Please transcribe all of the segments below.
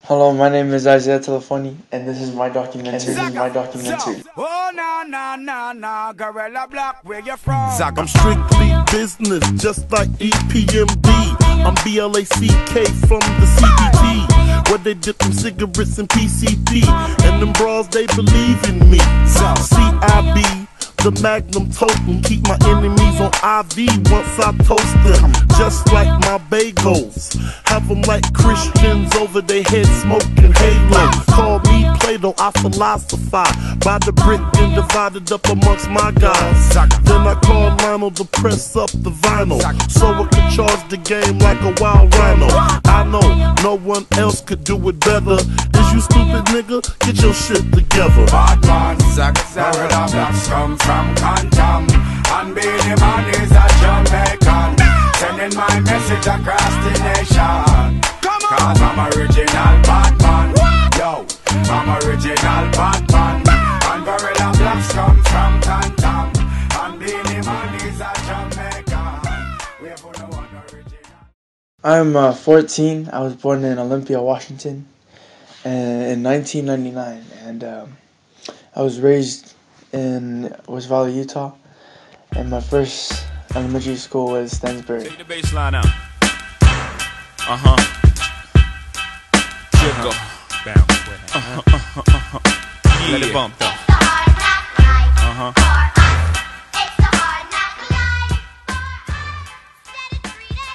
Hello, my name is Isaiah Telefoni, and this is my documentary. Oh, no, Gorilla Block, where you from? I'm strictly business, just like EPMD. I'm BLACK from the CBT, where they dip them cigarettes and PCP, and them bras, they believe in me. CIB, the Magnum totem, keep my enemies on IV once I toast them. Just like my bagels, have them like Christians over their head smoking halo. Call me Plato, I philosophize by the brick and divided up amongst my guys. Then I call Lionel to press up the vinyl, so I could charge the game like a wild rhino. I know no one else could do it better. Is you stupid nigga? Get your shit together. Bad man, Gorilla Blocks come from Canton, and Beenie Man is a Jamaican, sending my message across the nation. Cause I'm original Batman. Yo, I'm original Batman. And Gorilla Blocks come from Canton, and Beenie Man is a Jamaican. We have no one original. I'm 14. I was born in Olympia, Washington, in 1999, and I was raised in West Valley, Utah, and my first elementary school was Stansbury. Take the bass line out. Jiggle. Bounce with it. Let it bump though.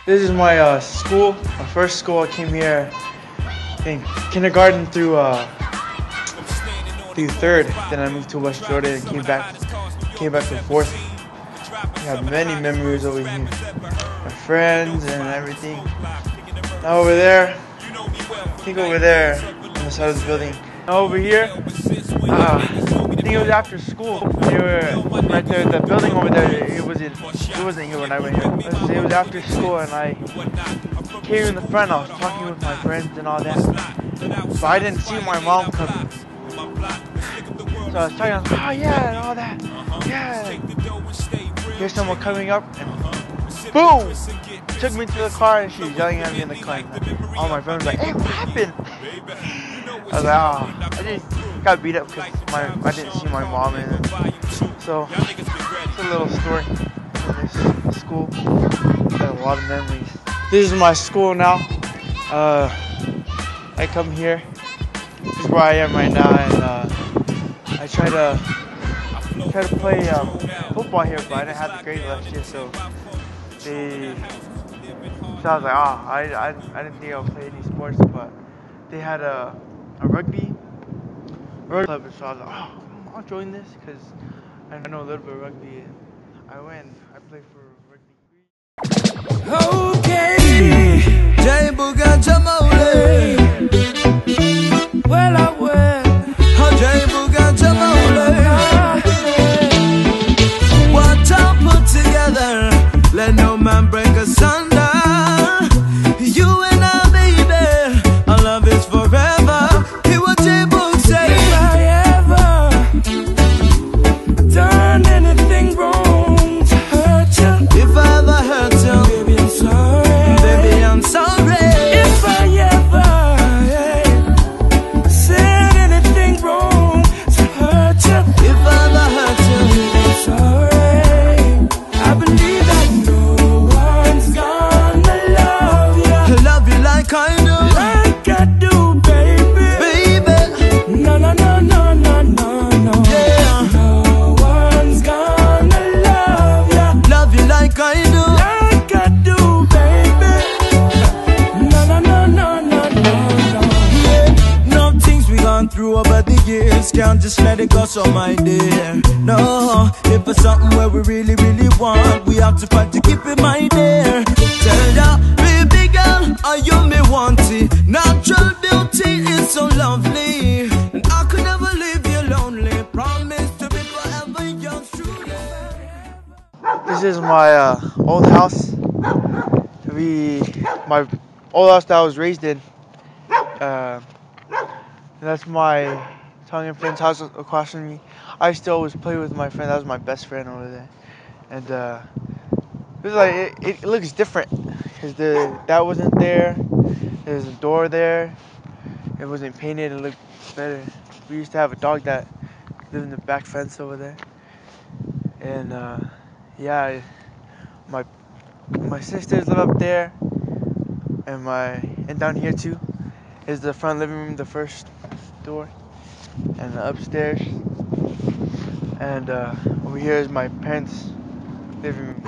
This is my school, my first school. I came here in kindergarten through third. Then I moved to West Jordan and came back to fourth. I have many memories over here, my friends and everything. Now over there, I think over there on the side of the building. Now over here, I think it was after school. They were right there. The building over there, it wasn't here when I went here. It was after school, and I came in the front. I was talking with my friends and all that, but I didn't see my mom coming. So I was talking, I was like, oh yeah, and all that, yeah. Here's someone coming up, and boom! Took me to the car, and she was yelling at me in the car. And all my friends were like, hey, what happened? I was like, oh, I just got beat up because I didn't see my mom in it. So, it's a little story from this school. Got a lot of memories. This is my school now. I come here. This is where I am right now, and I try to play football here, but I didn't have the grade last year, so I was like, I didn't think I would play any sports, but they had a rugby club, so I was like, I'll join this because I know a little bit of rugby, and I went. I played for rugby. Okay, Jay Booga Jamole. Well, I will. Jay Booga Jamole. What I put together, let no man break asunder. You and I, baby, our love is forever. Hear what Jay Boog say. If I ever done anything wrong to hurt you, if I ever hurt you, baby, I'm sorry. Baby, I'm sorry. If I ever said anything wrong to hurt you, if I ever hurt you, baby, I'm sorry. I believe that no one's gonna love you like I do, like I do, baby. Baby, no, no, no, no, no, no, no. Yeah, no one's gonna love you like I do, like I do, baby. No, no, no, no, no, no, no. Yeah, no things we gone through over the years, can't just let it go, so my dear. No, if it's something where we really, really want, we have to fight to keep it, my dear. Tell ya, baby girl, are you me want it? Natural beauty is so lovely, and I could never leave you lonely. Promise to be forever yours truly. This is my old house. My old house that I was raised in. That's my Italian friend's house across from me. I still always play with my friend. That was my best friend over there, and it was like it looks different because that wasn't there. There's a door there, it wasn't painted, it looked better. We used to have a dog that lived in the back fence over there. And yeah, my sisters live up there, and down here too is the front living room, the first door, and upstairs. And over here is my parents' living room.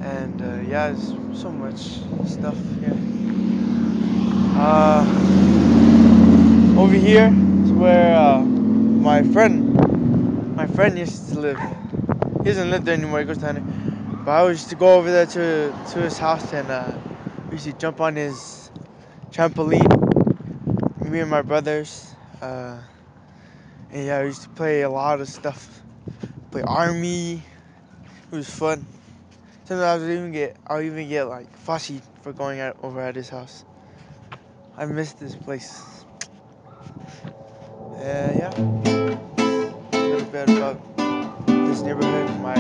And yeah, there's so much stuff here. Over here is where my friend used to live. He doesn't live there anymore, he goes down there. But I used to go over there to his house, and we used to jump on his trampoline, me and my brothers. And yeah, we used to play a lot of stuff. Play army. It was fun. Sometimes I'll even get like fussy for going over at his house. I miss this place. Yeah. A little bit about this neighborhood, my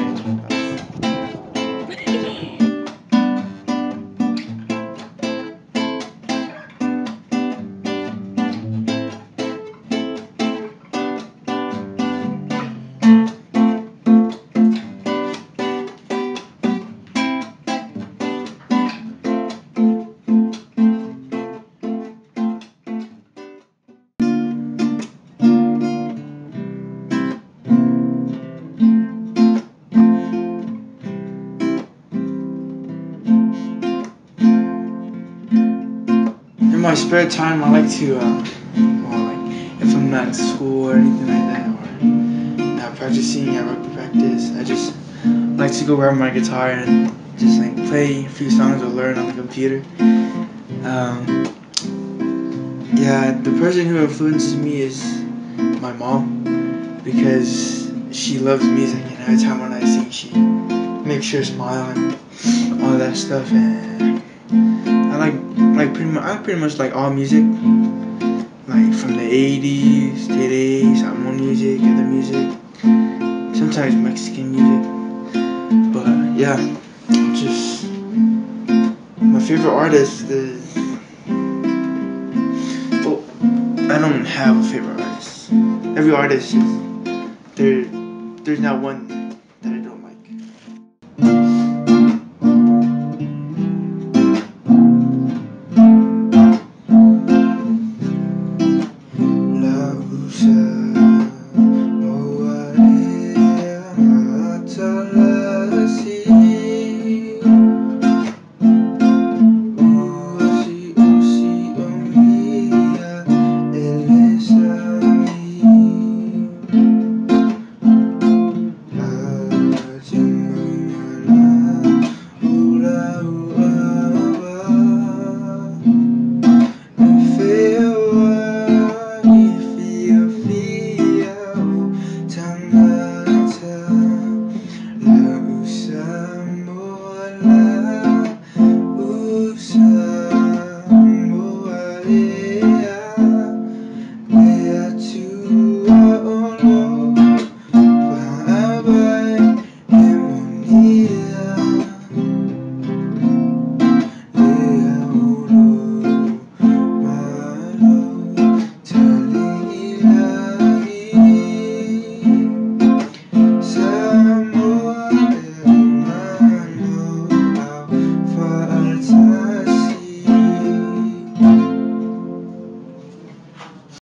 in my spare time, I like to, if I'm not at school or anything like that, or not practicing at rugby practice, I just like to go grab my guitar and just like play a few songs or learn on the computer. Yeah, the person who influences me is my mom, because she loves music, and every time when I sing, she makes sure to smile and all that stuff. And I pretty much like all music, like from the 80s, today, Salmon music, other music, sometimes Mexican music. But yeah, just my favorite artist is, well, I don't have a favorite artist. Every artist is there's not one